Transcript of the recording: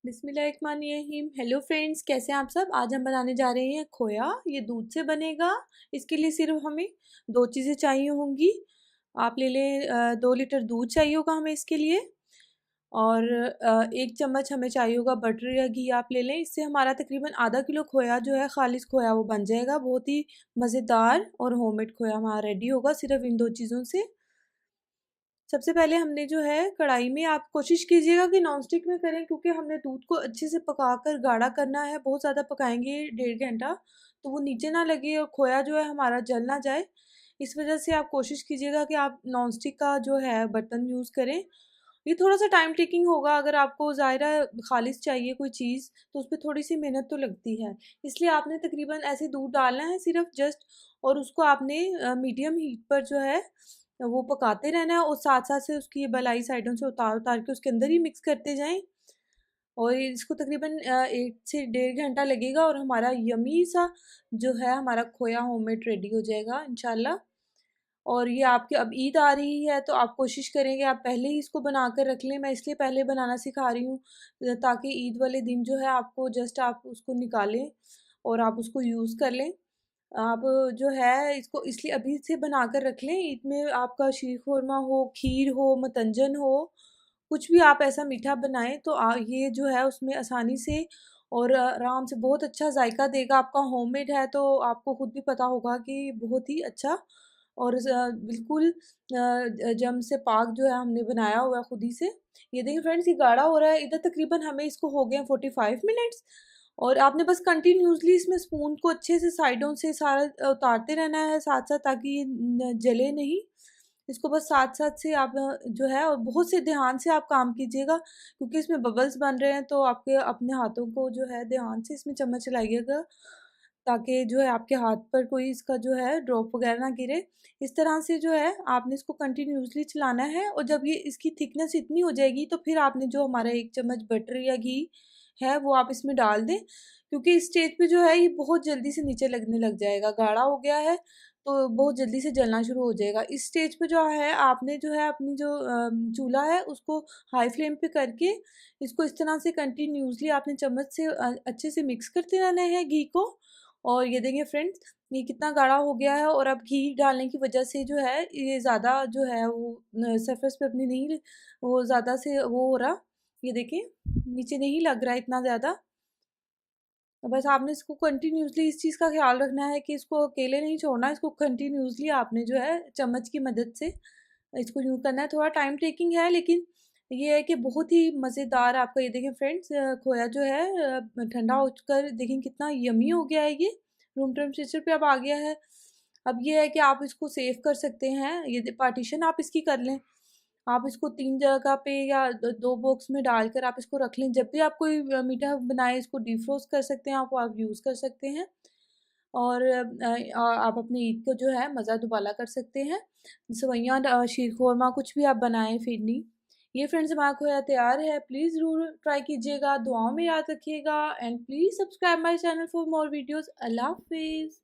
बिस्मिल्लाहिर्रहमानिर्रहीम। Hello friends, कैसे हैं आप सब। आज हम बनाने जा रहे हैं खोया। ये दूध से बनेगा। इसके लिए सिर्फ हमें दो चीज़ें चाहिए होंगी। आप ले लें 2 लीटर दूध चाहिए होगा हमें इसके लिए। और 1 चम्मच हमें चाहिए होगा बटर या घी आप ले लें। इससे हमारा तकरीबन आधा किलो खोया जो है खालिश खोया वो बन जाएगा। बहुत ही मज़ेदार और होममेड खोया हमारा रेडी होगा सिर्फ इन दो चीज़ों से। सबसे पहले हमने जो है कढ़ाई में, आप कोशिश कीजिएगा कि नॉन स्टिक में करें, क्योंकि हमने दूध को अच्छे से पकाकर गाढ़ा करना है। बहुत ज़्यादा पकाएंगे 1.5 घंटा तो वो नीचे ना लगे और खोया जो है हमारा जल ना जाए। इस वजह से आप कोशिश कीजिएगा कि आप नॉन स्टिक का जो है बर्तन यूज़ करें। ये थोड़ा सा टाइम टेकिंग होगा। अगर आपको ज़ाहिर है खालिस चाहिए कोई चीज़ तो उस पर थोड़ी सी मेहनत तो लगती है। इसलिए आपने तकरीबन ऐसे दूध डालना है सिर्फ जस्ट, और उसको आपने मीडियम हीट पर जो है वो पकाते रहना है, और साथ साथ से उसकी ये बलाई साइडों से उतार उतार के उसके अंदर ही मिक्स करते जाएं। और इसको तकरीबन 1 से 1.5 घंटा लगेगा और हमारा यमी सा जो है हमारा खोया होममेड रेडी हो जाएगा इंशाल्लाह। और ये आपके अब ईद आ रही है तो आप कोशिश करेंगे आप पहले ही इसको बना कर रख लें। मैं इसलिए पहले बनाना सिखा रही हूँ ताकि ईद वाले दिन जो है आपको जस्ट आप उसको निकालें और आप उसको यूज़ कर लें। आप जो है इसको इसलिए अभी से बना कर रख लें। ईद में आपका शीर खुरमा हो, खीर हो, मतंजन हो, कुछ भी आप ऐसा मीठा बनाएं तो ये जो है उसमें आसानी से और आराम से बहुत अच्छा जायका देगा। आपका होममेड है तो आपको खुद भी पता होगा कि बहुत ही अच्छा और बिल्कुल जम से पाक जो है हमने बनाया हुआ है खुद ही से। ये देखिए फ्रेंड्स, ये गाढ़ा हो रहा है। इधर तकरीबन हमें इसको हो गए 45 मिनट्स। और आपने बस कंटिन्यूसली इसमें स्पून को अच्छे से साइडों से सारा उतारते रहना है साथ साथ, ताकि ये जले नहीं। इसको बस साथ साथ से आप जो है, और बहुत से ध्यान से आप काम कीजिएगा क्योंकि इसमें बबल्स बन रहे हैं। तो आपके अपने हाथों को जो है ध्यान से इसमें चम्मच चलाइएगा ताकि जो है आपके हाथ पर कोई इसका जो है ड्रॉप वगैरह ना गिरे। इस तरह से जो है आपने इसको कंटिन्यूसली चलाना है, और जब ये इसकी थिकनेस इतनी हो जाएगी तो फिर आपने जो हमारा 1 चम्मच बटर या घी है वो आप इसमें डाल दें, क्योंकि इस स्टेज पे जो है ये बहुत जल्दी से नीचे लगने लग जाएगा। गाढ़ा हो गया है तो बहुत जल्दी से जलना शुरू हो जाएगा। इस स्टेज पे जो है आपने जो है अपनी जो चूल्हा है उसको हाई फ्लेम पे करके इसको इस तरह से कंटिन्यूसली आपने चम्मच से अच्छे से मिक्स करते रहना है घी को। और ये देखिए फ्रेंड्स, ये कितना गाढ़ा हो गया है, और अब घी डालने की वजह से जो है ये ज़्यादा जो है वो सरफेस पे अपनी नहीं, वो ज़्यादा से वो हो रहा। ये देखिए नीचे नहीं लग रहा है इतना ज़्यादा। बस आपने इसको कंटिन्यूसली इस चीज़ का ख्याल रखना है कि इसको अकेले नहीं छोड़ना। इसको कंटिन्यूसली आपने जो है चम्मच की मदद से इसको यूँ करना है। थोड़ा टाइम टेकिंग है लेकिन ये है कि बहुत ही मज़ेदार आपका। ये देखें फ्रेंड्स, खोया जो है ठंडा होकर देखें कितना यमी हो गया है। ये रूम टेम्परेचर पे अब आ गया है। अब ये है कि आप इसको सेव कर सकते हैं। ये पार्टीशन आप इसकी कर लें। आप इसको 3 जगह पे या 2 बॉक्स में डालकर आप इसको रख लें। जब भी आप कोई मीठा बनाए इसको डिफ्रोस्ट कर सकते हैं आप यूज़ कर सकते हैं। और आप अपनी ईद को जो है मज़ा दुबाला कर सकते हैं। सेवइयाँ, शीर खुरमा कुछ भी आप बनाएँ, फिरनी। ये फ्रेंड्स हमारा खोया तैयार है। प्लीज़ ज़रूर ट्राई कीजिएगा, दुआओं में याद रखिएगा, and please subscribe my channel for more videos. अल्लाह हाफ़िज़।